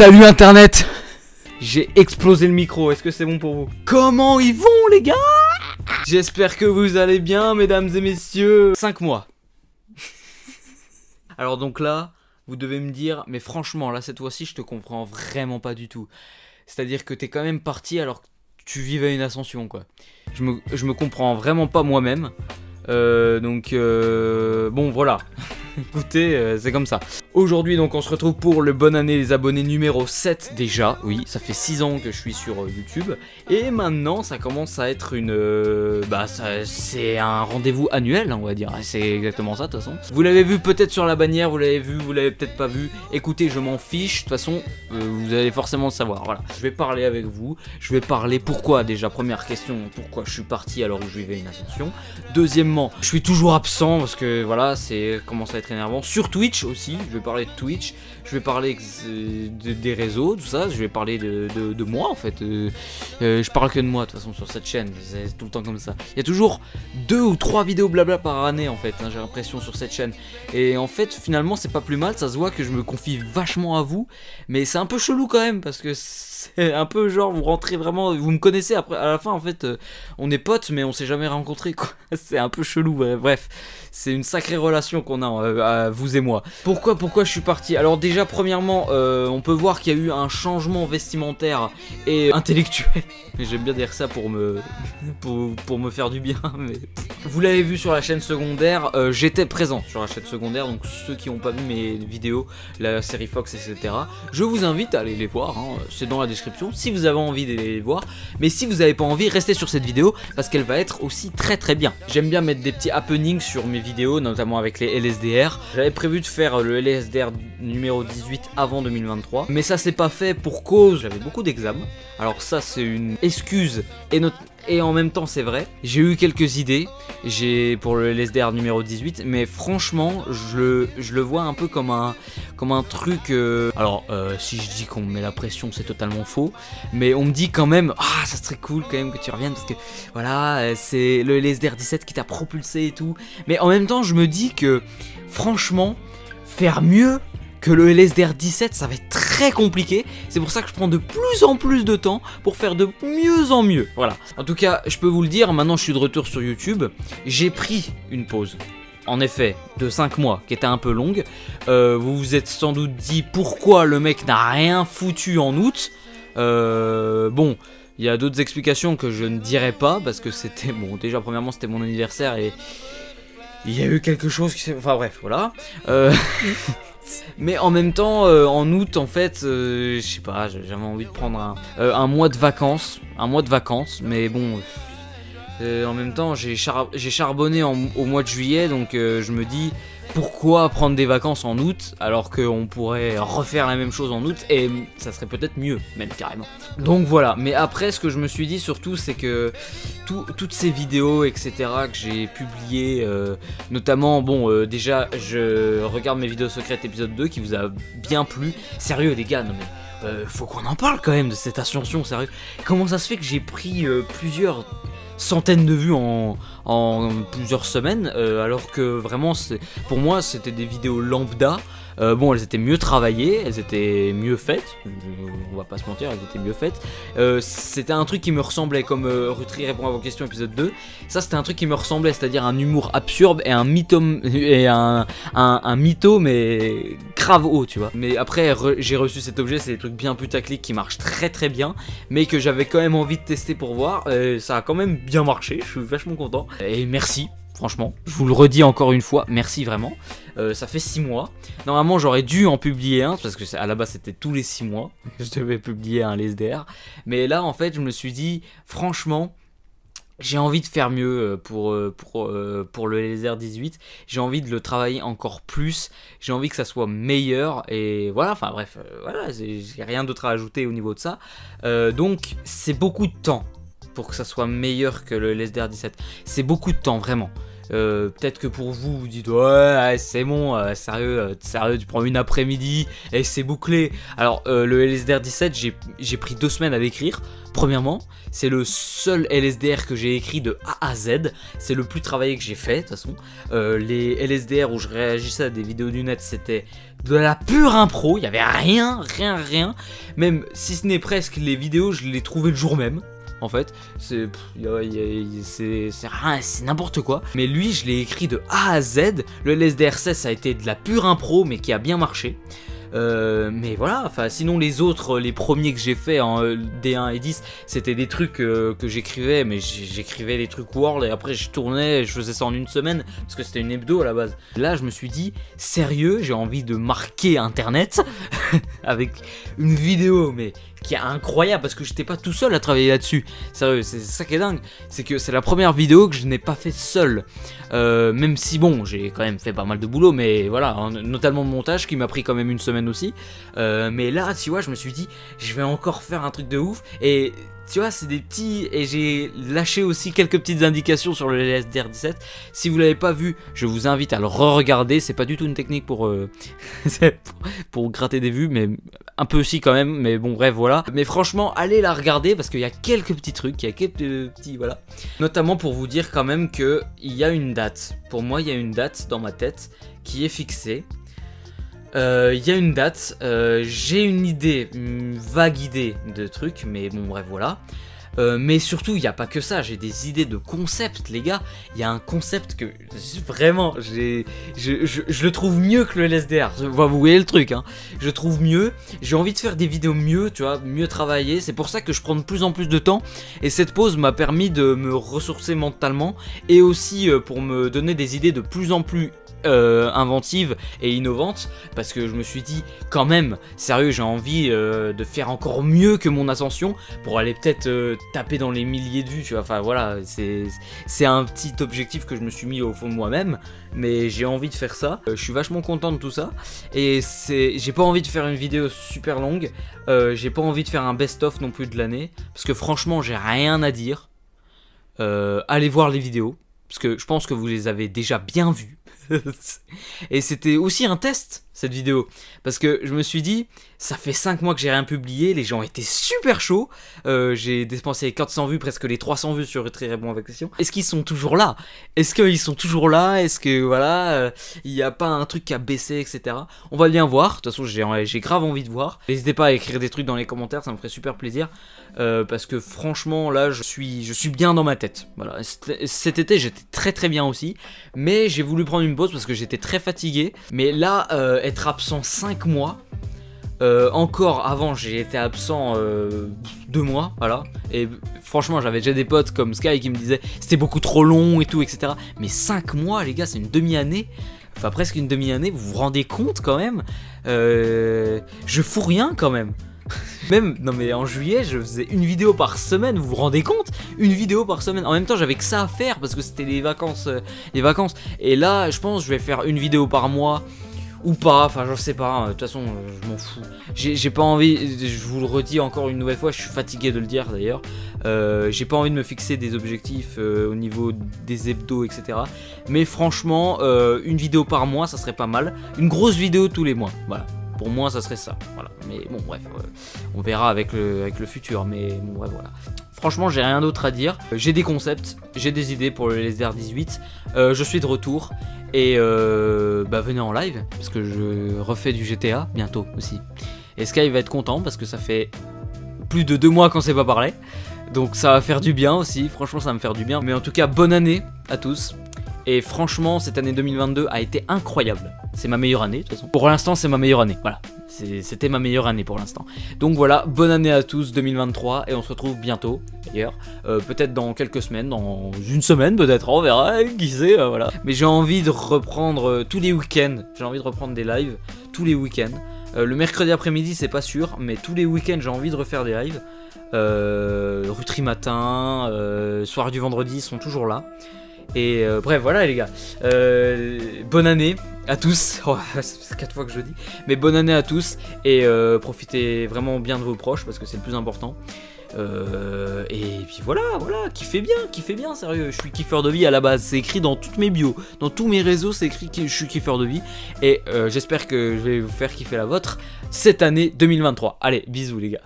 Salut internet. J'ai explosé le micro, est-ce que c'est bon pour vous? Comment ils vont les gars? J'espère que vous allez bien mesdames et messieurs. 5 mois. Alors donc là, vous devez me dire, mais franchement là cette fois-ci je te comprends vraiment pas du tout. C'est-à-dire que t'es quand même parti alors que tu vivais une ascension quoi. Je me comprends vraiment pas moi-même. Bon voilà. Écoutez, c'est comme ça. Aujourd'hui donc on se retrouve pour le bonne année les abonnés numéro 7 déjà. Oui, ça fait 6 ans que je suis sur YouTube. Et maintenant ça commence à être une... c'est un rendez-vous annuel on va dire. C'est exactement ça de toute façon. Vous l'avez vu peut-être sur la bannière, vous l'avez vu, vous l'avez peut-être pas vu. Écoutez, je m'en fiche, de toute façon vous allez forcément le savoir. Voilà, je vais parler avec vous. Je vais parler pourquoi déjà, première question, pourquoi je suis parti alors que je vivais une ascension. Deuxièmement, je suis toujours absent parce que voilà, c'est commence à être énervant. Sur Twitch aussi, je vais parler de Twitch, je vais parler des réseaux, tout ça, je vais parler de moi en fait. Je parle que de moi de toute façon sur cette chaîne, c'est tout le temps comme ça. Il y a toujours 2 ou 3 vidéos blabla par année en fait, hein, j'ai l'impression sur cette chaîne. Et en fait finalement c'est pas plus mal, ça se voit que je me confie vachement à vous, mais c'est un peu chelou quand même parce que c'est un peu genre vous rentrez vraiment, vous me connaissez après à la fin en fait, on est potes mais on s'est jamais rencontrés quoi. C'est un peu chelou, bref. C'est une sacrée relation qu'on a, vous et moi. Pourquoi je suis parti? Alors déjà, premièrement, on peut voir qu'il y a eu un changement vestimentaire et intellectuel. J'aime bien dire ça pour me faire du bien. Mais... Vous l'avez vu sur la chaîne secondaire, j'étais présent sur la chaîne secondaire. Donc ceux qui n'ont pas vu mes vidéos, la série Fox, etc. Je vous invite à aller les voir, hein, c'est dans la description, si vous avez envie d'aller les voir. Mais si vous n'avez pas envie, restez sur cette vidéo parce qu'elle va être aussi très bien. J'aime bien mettre des petits happenings sur mes vidéos, notamment avec les LSDR. J'avais prévu de faire le LSDR numéro 18 avant 2023, mais ça s'est pas fait pour cause j'avais beaucoup d'examens. Alors ça c'est une excuse et en même temps c'est vrai. J'ai eu quelques idées pour le LSDR numéro 18, mais franchement je le vois un peu comme un truc si je dis qu'on me met la pression c'est totalement faux, mais on me dit quand même ça serait cool quand même que tu reviennes parce que voilà c'est le LSDR 17 qui t'a propulsé et tout, mais en même temps je me dis que franchement faire mieux que le LSDR 17 ça va être très compliqué. C'est pour ça que je prends de plus en plus de temps pour faire de mieux en mieux. Voilà. En tout cas, je peux vous le dire, maintenant je suis de retour sur YouTube. J'ai pris une pause. En effet, de 5 mois, qui était un peu longue. Vous vous êtes sans doute dit pourquoi le mec n'a rien foutu en août. Bon, il y a d'autres explications que je ne dirai pas parce que c'était... Bon, déjà premièrement c'était mon anniversaire et... Il y a eu quelque chose qui s'est... Enfin bref, voilà. Mais en même temps, en août, en fait, je sais pas, j'avais envie de prendre un mois de vacances. Un mois de vacances, mais bon... en même temps, j'ai charbonné au mois de juillet, donc je me dis... Pourquoi prendre des vacances en août alors qu'on pourrait refaire la même chose en août et ça serait peut-être mieux, même carrément. Donc voilà, mais après ce que je me suis dit surtout c'est que toutes ces vidéos etc que j'ai publiées, notamment bon déjà je regarde mes vidéos secrètes épisode 2 qui vous a bien plu. Sérieux les gars, non mais faut qu'on en parle quand même de cette ascension, sérieux. Comment ça se fait que j'ai pris plusieurs centaines de vues en plusieurs semaines alors que vraiment pour moi c'était des vidéos lambda. Bon, elles étaient mieux travaillées, elles étaient mieux faites, on va pas se mentir, elles étaient mieux faites. C'était un truc qui me ressemblait, comme Rutri répond à vos questions épisode 2. Ça c'était un truc qui me ressemblait, c'est-à-dire un humour absurde et un mytho mais grave haut, tu vois. Mais après j'ai reçu cet objet, c'est des trucs bien putaclic qui marchent très bien, mais que j'avais quand même envie de tester pour voir. Ça a quand même bien marché, je suis vachement content. Et merci. Franchement, je vous le redis encore une fois, merci vraiment. Ça fait 6 mois. Normalement, j'aurais dû en publier un, parce que à la base, c'était tous les 6 mois. Je devais publier un LSDR. Mais là, en fait, je me suis dit, franchement, j'ai envie de faire mieux pour le LSDR 18. J'ai envie de le travailler encore plus. J'ai envie que ça soit meilleur. Et voilà, enfin bref, voilà, j'ai rien d'autre à ajouter au niveau de ça. Donc, c'est beaucoup de temps pour que ça soit meilleur que le LSDR 17. C'est beaucoup de temps, vraiment. Peut-être que pour vous, vous dites ouais c'est bon, sérieux, tu prends une après-midi et c'est bouclé. Alors le LSDR 17, j'ai pris 2 semaines à l'écrire. Premièrement, c'est le seul LSDR que j'ai écrit de A à Z. C'est le plus travaillé que j'ai fait de toute façon. Les LSDR où je réagissais à des vidéos du net, c'était de la pure impro. Il y avait rien. Même si ce n'est presque, les vidéos, je les trouvais le jour même. En fait, c'est rien, c'est n'importe quoi. Mais lui, je l'ai écrit de A à Z. Le LSDR 16, ça a été de la pure impro, mais qui a bien marché. Mais voilà, enfin sinon les autres, les premiers que j'ai fait en D1 et 10, c'était des trucs que j'écrivais, mais j'écrivais les trucs Word et après je tournais, je faisais ça en une semaine parce que c'était une hebdo à la base. Là je me suis dit, sérieux, j'ai envie de marquer internet avec une vidéo mais qui est incroyable parce que j'étais pas tout seul à travailler là-dessus. Sérieux, c'est ça qui est dingue, c'est que c'est la première vidéo que je n'ai pas fait seul. Même si bon, j'ai quand même fait pas mal de boulot, mais voilà, hein, notamment le montage qui m'a pris quand même une semaine aussi. Mais là, tu vois, je me suis dit, je vais encore faire un truc de ouf. Et tu vois, c'est des petits... Et j'ai lâché aussi quelques petites indications sur le LSDR 17. Si vous l'avez pas vu, je vous invite à le re-regarder. C'est pas du tout une technique pour gratter des vues, mais un peu aussi quand même. Mais bon, bref, voilà. Mais franchement, allez la regarder parce qu'il y a quelques petits trucs, il y a quelques petits... Voilà. Notamment pour vous dire quand même qu'il y a une date. Pour moi, il y a une date dans ma tête qui est fixée. Il y a une date, j'ai une idée, une vague idée de trucs, mais bon bref voilà. Mais surtout il n'y a pas que ça, j'ai des idées de concept les gars. Il y a un concept que vraiment je le trouve mieux que le LSDR. Vous voyez le truc hein. Je le trouve mieux, j'ai envie de faire des vidéos mieux, tu vois, mieux travailler. C'est pour ça que je prends de plus en plus de temps. Et cette pause m'a permis de me ressourcer mentalement. Et aussi pour me donner des idées de plus en plus inventive et innovante, parce que je me suis dit quand même sérieux, j'ai envie de faire encore mieux que mon ascension pour aller peut-être taper dans les milliers de vues, tu vois. Enfin voilà, c'est un petit objectif que je me suis mis au fond de moi-même, mais j'ai envie de faire ça. Je suis vachement content de tout ça et j'ai pas envie de faire une vidéo super longue, j'ai pas envie de faire un best-of non plus de l'année parce que franchement j'ai rien à dire. Allez voir les vidéos parce que je pense que vous les avez déjà bien vues. Et c'était aussi un test cette vidéo parce que je me suis dit ça fait 5 mois que j'ai rien publié, les gens étaient super chauds, j'ai dépensé 400 vues, presque les 300 vues sur Très Bon avec question. Est-ce qu'ils sont toujours là? Est-ce qu'ils sont toujours là? Est-ce que voilà, il n'y a pas un truc qui a baissé, etc. On va bien voir, de toute façon j'ai grave envie de voir. N'hésitez pas à écrire des trucs dans les commentaires, ça me ferait super plaisir, parce que franchement là je suis bien dans ma tête. Voilà, cet été j'étais très bien aussi, mais j'ai voulu prendre une pause parce que j'étais très fatigué. Mais là être absent 5 mois, encore avant j'ai été absent 2 mois, voilà. Et franchement j'avais déjà des potes comme Sky qui me disaient c'était beaucoup trop long et tout, etc. Mais 5 mois les gars, c'est une demi-année. Enfin presque une demi-année, vous vous rendez compte quand même? Je fous rien quand même. Même, non mais en juillet je faisais une vidéo par semaine, vous vous rendez compte? Une vidéo par semaine, en même temps j'avais que ça à faire parce que c'était les vacances. Et là je pense que je vais faire une vidéo par mois ou pas, enfin je sais pas, de toute façon je m'en fous. J'ai pas envie, je vous le redis encore une nouvelle fois, je suis fatigué de le dire d'ailleurs. J'ai pas envie de me fixer des objectifs au niveau des hebdos, etc. Mais franchement, une vidéo par mois ça serait pas mal. Une grosse vidéo tous les mois, voilà. Pour moi ça serait ça, voilà. Mais bon bref, on verra avec le futur, mais bon bref voilà. Franchement j'ai rien d'autre à dire, j'ai des concepts, j'ai des idées pour le LSDR 18, je suis de retour. Et venez en live, parce que je refais du GTA bientôt aussi. Et Sky va être content parce que ça fait plus de 2 mois qu'on s'est pas parlé. Donc ça va faire du bien aussi, franchement ça va me faire du bien. Mais en tout cas bonne année à tous. Et franchement cette année 2022 a été incroyable. C'est ma meilleure année de toute façon. Pour l'instant c'est ma meilleure année, voilà. C'était ma meilleure année pour l'instant. Donc voilà, bonne année à tous 2023 et on se retrouve bientôt d'ailleurs. Peut-être dans quelques semaines, dans une semaine peut-être, on verra, qui sait, voilà. Mais j'ai envie de reprendre tous les week-ends, j'ai envie de reprendre des lives tous les week-ends. Le mercredi après-midi c'est pas sûr, mais tous les week-ends j'ai envie de refaire des lives. Rutri matin, soir du vendredi sont toujours là. Et bref voilà les gars, bonne année à tous. Oh, c'est 4 fois que je le dis, mais bonne année à tous. Et profitez vraiment bien de vos proches parce que c'est le plus important. Et puis voilà, kiffez bien, sérieux. Je suis kiffeur de vie à la base, c'est écrit dans toutes mes bios, dans tous mes réseaux, c'est écrit que je suis kiffeur de vie. Et j'espère que je vais vous faire kiffer la vôtre cette année 2023. Allez, bisous les gars.